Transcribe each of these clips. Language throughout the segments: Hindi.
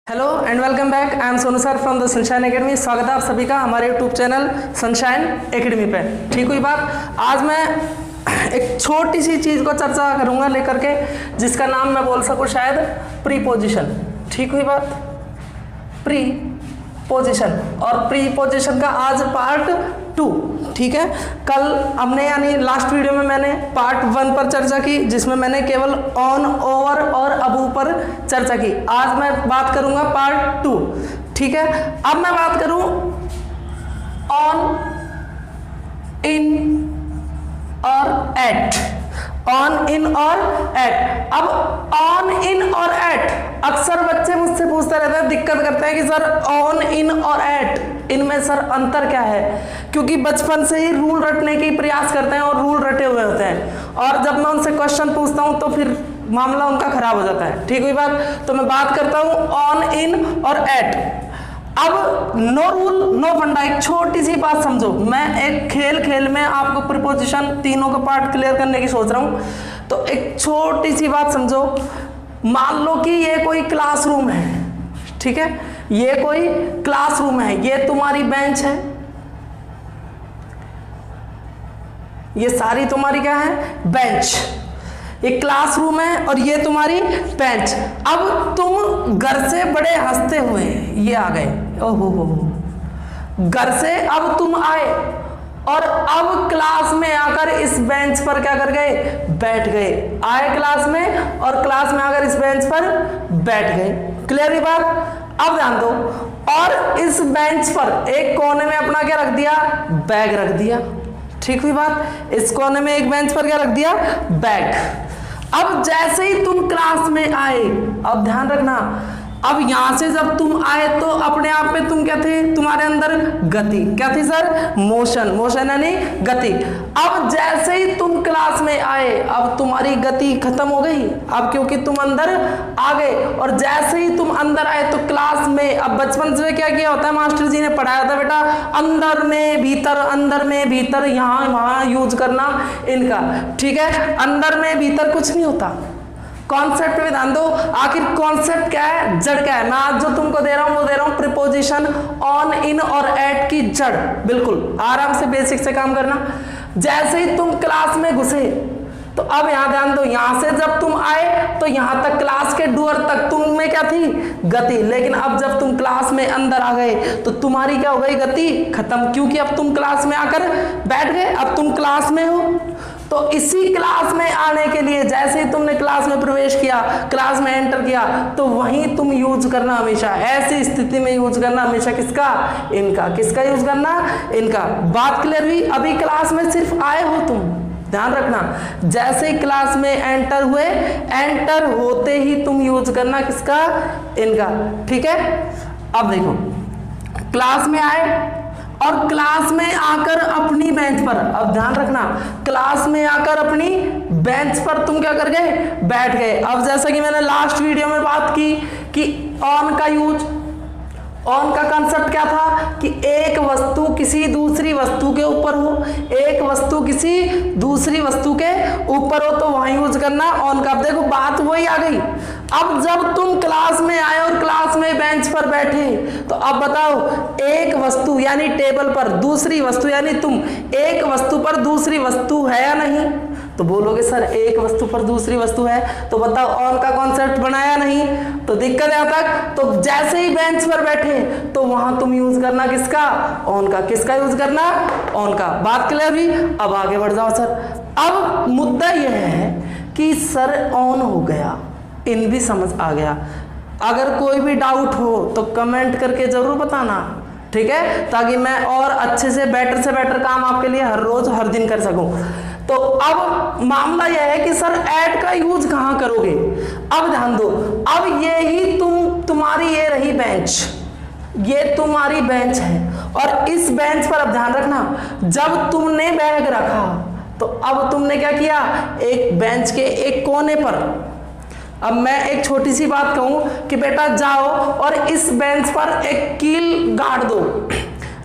Hello and welcome back. I am Sonu sir from the sunshine academy. स्वागत है आप सभी का हमारे यूट्यूब चैनल सनशाइन एकेडमी पे। ठीक हुई बात। आज मैं एक छोटी सी चीज़ को चर्चा करूंगा लेकर के, जिसका नाम मैं बोल सकूं शायद प्रीपोजिशन। ठीक हुई बात। प्रीपोजिशन और प्रीपोजिशन का आज पार्ट 2। ठीक है, कल हमने यानी लास्ट वीडियो में मैंने पार्ट 1 पर चर्चा की, जिसमें मैंने केवल ऑन, ओवर और अबू पर चर्चा की। आज मैं बात करूंगा पार्ट 2। ठीक है, अब मैं बात करूं ऑन, इन और एट। ऑन, इन और एट। अब ऑन, इन और एट अक्सर बच्चे मुझसे पूछते रहते हैं, दिक्कत करते हैं कि सर ऑन, इन और एट, इनमें सर अंतर क्या है? क्योंकि बचपन से ही रूल रटने की प्रयास करते हैं और रूल रटे हुए होते हैं, और जब मैं उनसे क्वेश्चन पूछता हूं तो फिर मामला उनका खराब हो जाता है। ठीक हुई बात। तो मैं बात करता हूं ऑन, इन और एट। अब नो रूल नो फंडा। एक छोटी सी बात समझो, मैं एक खेल में आपको प्रीपोजिशन तीनों का पार्ट क्लियर करने की सोच रहा हूं। तो एक छोटी सी बात समझो, मान लो कि ये कोई क्लासरूम है। ठीक है, ये कोई क्लासरूम है, ये तुम्हारी बेंच है, ये सारी तुम्हारी क्या है? बेंच। ये क्लासरूम है और ये तुम्हारी बेंच। अब तुम घर से बड़े हंसते हुए ये आ गए, ओहो हो, घर से अब तुम आए और अब क्लास में आकर इस बेंच पर क्या कर गए? बैठ गए। आए क्लास में और क्लास में आकर इस बेंच पर बैठ गए। क्लियर ही बात। अब ध्यान दो, और इस बेंच पर एक कोने में अपना क्या रख दिया? बैग रख दिया। ठीक हुई बात। इस कोने में एक बेंच पर क्या रख दिया? बैग। अब जैसे ही तुम क्लास में आए, अब ध्यान रखना, अब यहां से जब तुम आए तो अपने आप में तुम क्या थे? तुम्हारे अंदर गति क्या थी सर? मोशन। मोशन यानी गति। अब जैसे ही तुम क्लास में आए, अब तुम्हारी गति खत्म हो गई, अब क्योंकि तुम अंदर आ गए। और जैसे ही तुम अंदर आए तो क्लास में, अब बचपन से क्या किया होता है, मास्टर जी ने पढ़ाया था बेटा, अंदर में भीतर, अंदर में भीतर, यहाँ वहां यूज करना इनका। ठीक है, अंदर में भीतर कुछ नहीं होता। कॉन्सेप्ट पे ध्यान दो। आखिर कॉन्सेप्ट क्या है? जड़ क्या है? मैं आज जो तुमको दे रहा हूं वो दे रहा हूं प्रीपोजिशन ऑन, इन और एट की जड़। बिल्कुल आराम से बेसिक से काम करना। जैसे ही तुम क्लास में घुसे तो अब यहां ध्यान दो, यहां से जब तुम आए तो यहां तक क्लास के डोर तक तुम में क्या थी? गति। लेकिन अब जब तुम क्लास में अंदर आ गए तो तुम्हारी क्या हो गई? गति खत्म, क्योंकि अब तुम क्लास में आकर बैठ गए। अब तुम क्लास में हो, तो इसी क्लास में आने के लिए जैसे ही तुमने क्लास में प्रवेश किया, क्लास में एंटर किया, तो वहीं तुम यूज करना हमेशा, ऐसी स्थिति में यूज करना हमेशा किसका? इनका। किसका यूज करना? इनका। बात क्लियर हुई। अभी क्लास में सिर्फ आए हो तुम, ध्यान रखना, जैसे ही क्लास में एंटर हुए, एंटर होते ही तुम यूज करना किसका? इनका। ठीक है, अब देखो, क्लास में आए और क्लास में आकर अपनी बेंच पर, अब ध्यान रखना, क्लास में आकर अपनी बेंच पर तुम क्या कर गए? बैठ गए। अब जैसा कि मैंने लास्ट वीडियो में बात की कि ऑन का यूज, ऑन का कंसेप्ट क्या था कि एक वस्तु किसी दूसरी वस्तु के ऊपर हो, एक वस्तु किसी दूसरी वस्तु के ऊपर हो तो वहां यूज करना ऑन का। अब देखो बात वही आ गई। अब जब तुम क्लास में आए और क्लास में बेंच पर बैठे, तो अब बताओ, एक वस्तु यानी टेबल पर दूसरी वस्तु यानी तुम, एक वस्तु पर दूसरी वस्तु है या नहीं? तो बोलोगे सर एक वस्तु पर दूसरी वस्तु है, तो बताओ ऑन का कॉन्सेप्ट बनाया नहीं, तो दिक्कत है तक। तो जैसे ही बेंच पर बैठे तो वहां तुम यूज करना किसका? ऑन का। किसका यूज करना? ऑन का। बात क्लियर हुई। अब आगे बढ़ जाओ सर। अब मुद्दा यह है कि सर ऑन हो गया, इन भी समझ आ गया। अगर कोई भी डाउट हो तो कमेंट करके जरूर बताना, ठीक है, ताकि मैं और अच्छे से बेटर काम आपके लिए हर रोज हर दिन कर सकूं। तो अब मामला यह है कि सर ऐड का यूज कहां करोगे? अब ध्यान दो, अब ये ही तुम्हारी ये रही बेंच, ये तुम्हारी बेंच है, और इस बेंच पर अब ध्यान रखना, जब तुमने बैग रखा तो अब तुमने क्या किया? एक बेंच के एक कोने पर, अब मैं एक छोटी सी बात कहूं कि बेटा जाओ और इस बेंच पर एक कील गाड़ दो,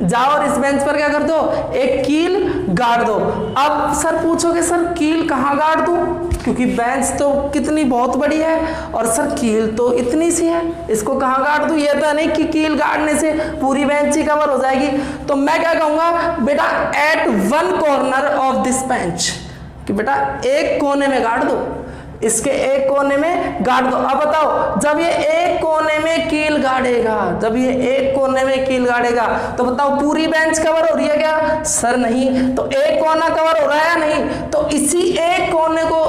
जाओ और इस बेंच पर क्या कर दो? एक कील गाड़ दो। अब सर पूछोगे सर कील कहां गाड़ दूं? क्योंकि बेंच तो कितनी बहुत बड़ी है और सर कील तो इतनी सी है, इसको कहाँ गाड़ दूँ? ये तो नहीं कि कील गाड़ने से पूरी बेंच ही कवर हो जाएगी। तो मैं क्या कहूँगा बेटा, at one corner of this bench, कि बेटा एक कोने में गाड़ दो, इसके एक कोने में गाड़ दो। अब बताओ, जब ये एक कोने में कील गाड़ेगा, जब ये एक कोने में कील गाड़ेगा तो बताओ पूरी बेंच कवर हो रही है क्या? सर नहीं। तो एक कोना कवर हो रहा है या नहीं? तो इसी एक कोने को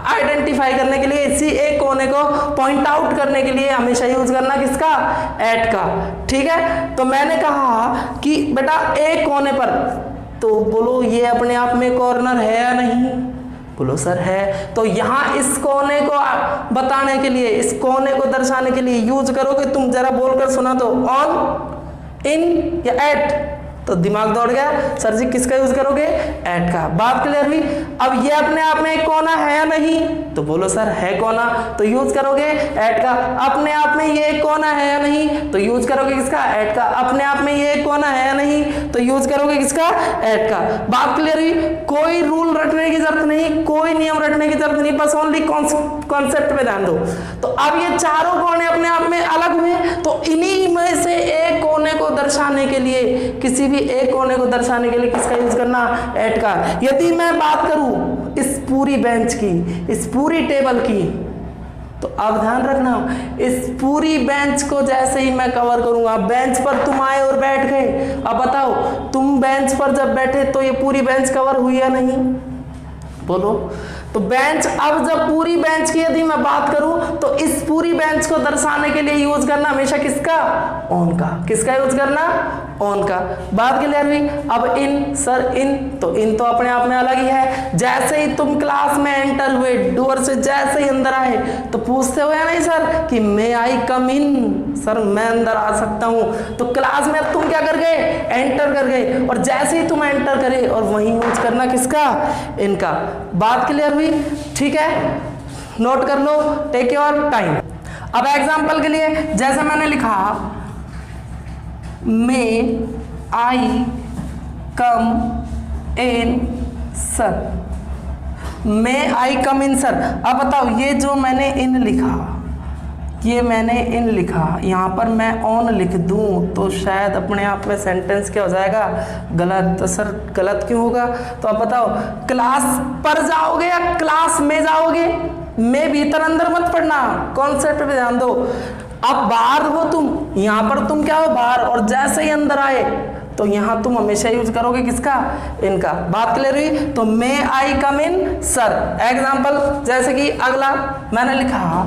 आइडेंटिफाई करने के लिए, इसी एक कोने को पॉइंट आउट करने के लिए हमेशा यूज करना किसका? एट का। ठीक है, तो मैंने कहा कि बेटा एक कोने पर, तो बोलो ये अपने आप में कॉर्नर है या नहीं? बोलो सर है। तो यहां इस कोने को बताने के लिए, इस कोने को दर्शाने के लिए यूज करोगे, तुम जरा बोलकर सुना दो, ऑन, इन या एट? तो दिमाग दौड़ गया, सर जी किसका यूज करोगे? एट का। बात क्लियर हुई? अब ये अपने आप में एक कोना है या नहीं? तो बोलो सर है कोना, तो यूज करोगे एट का। अपने आप में ये एक कोना है या नहीं? तो यूज करोगे किसका? एट का। अपने आप में ये एक कोना है या नहीं? तो यूज करोगे किसका? एट का। बात क्लियर हुई? कोई रूल रटने की जरूरत नहीं, कोई नियम रटने की जरूरत नहीं, बस ओनली कॉन्सेप्ट पे ध्यान दो। तो अब ये चारों कोने अपने आप में अलग हुए, तो इन्हीं में से एक कोने को दर्शाने के लिए, किसी एक कोने को दर्शाने के लिए किसका यूज करना? एट का। यदि मैं बात करूं इस पूरी बेंच की, इस पूरी टेबल की, तो अब ध्यान रखना, इस पूरी बेंच को जैसे ही मैं कवर करूंगा, बेंच पर तुम आए और बैठ गए, अब बताओ तुम बेंच पर जब बैठे तो ये पूरी बेंच कवर हुई या नहीं? बोलो। तो बेंच, अब जब पूरी बेंच की यदि मैं बात करूं तो इस पूरी बेंच को दर्शाने के लिए यूज करना हमेशा किसका? ऑन का। किसका यूज करना? ऑन का। बात क्लियर हुई? अब इन, सर इन, तो इन तो अपने आप में अलग ही है। जैसे ही तुम क्लास में एंटर हुए, डोर से जैसे ही अंदर आए, तो पूछते हो या नहीं सर कि मे आई कम इन? सर मैं अंदर आ सकता हूं। तो क्लास में अब तुम क्या कर गए? एंटर कर गए, और जैसे ही तुम एंटर करे और वहीं यूज करना किसका? इनका। बात क्लियर हुई? ठीक है, नोट कर लो, टेक योर टाइम। अब एग्जांपल के लिए जैसे मैंने लिखा मे आई कम इन सर, मे आई कम इन सर। अब बताओ ये जो मैंने इन लिखा, ये मैंने इन लिखा, यहाँ पर मैं ऑन लिख दूं तो शायद अपने आप में सेंटेंस क्या हो जाएगा? गलत। तो सर गलत क्यों होगा? तो अब बताओ, क्लास पर जाओगे या क्लास में जाओगे? में भीतर अंदर मत पढ़ना, कॉन्सेप्ट पे ध्यान दो। अब बाहर हो तुम, यहाँ पर तुम क्या हो? बाहर। और जैसे ही अंदर आए तो यहाँ तुम हमेशा यूज करोगे किसका? इनका। बात क्लियर हुई? तो मे आई कम इन सर। एग्जाम्पल जैसे कि अगला मैंने लिखा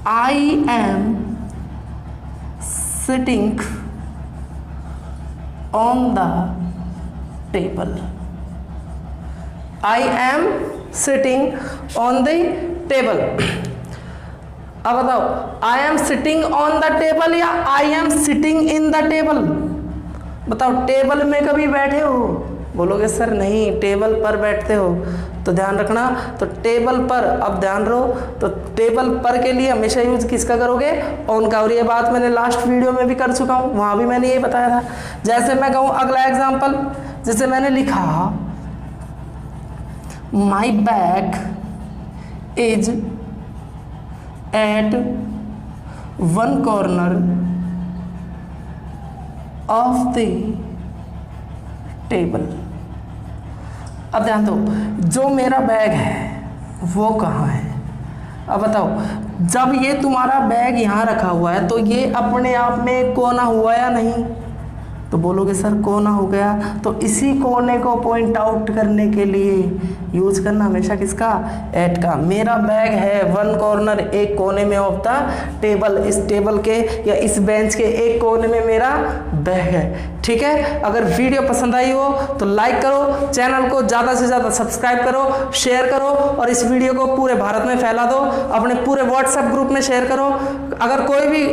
I am sitting on the table. I am sitting on the table. अब बताओ, I am sitting on the table या I am sitting in the table? बताओ, टेबल में कभी बैठे हो? बोलोगे सर नहीं, टेबल पर बैठते हो। तो ध्यान रखना, तो टेबल पर, अब ध्यान रहो, तो टेबल पर के लिए हमेशा यूज किसका करोगे? ऑन का। और ये बात मैंने लास्ट वीडियो में भी कर चुका हूँ, वहाँ भी मैंने ये बताया था। जैसे मैं कहूँ अगला एग्जांपल, जैसे मैंने लिखा my bag is at one corner of the table. अब ध्यान दो, जो मेरा बैग है वो कहाँ है? अब बताओ, जब ये तुम्हारा बैग यहाँ रखा हुआ है तो ये अपने आप में एक कोना हुआ या नहीं? तो बोलोगे सर कोना हो गया। तो इसी कोने को पॉइंट आउट करने के लिए यूज करना हमेशा किसका? एट का। मेरा बैग है वन कॉर्नर, एक कोने में ऑफ द टेबल, इस टेबल के या इस बेंच के एक कोने में मेरा बैग है। ठीक है, अगर वीडियो पसंद आई हो तो लाइक करो, चैनल को ज़्यादा से ज़्यादा सब्सक्राइब करो, शेयर करो, और इस वीडियो को पूरे भारत में फैला दो, अपने पूरे व्हाट्सएप ग्रुप में शेयर करो। अगर कोई भी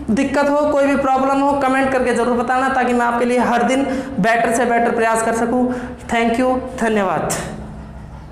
दिक्कत हो, कोई भी प्रॉब्लम हो, कमेंट करके ज़रूर बताना, ताकि मैं आपके लिए हर दिन बेटर से बेटर प्रयास कर सकूं। थैंक यू, धन्यवाद।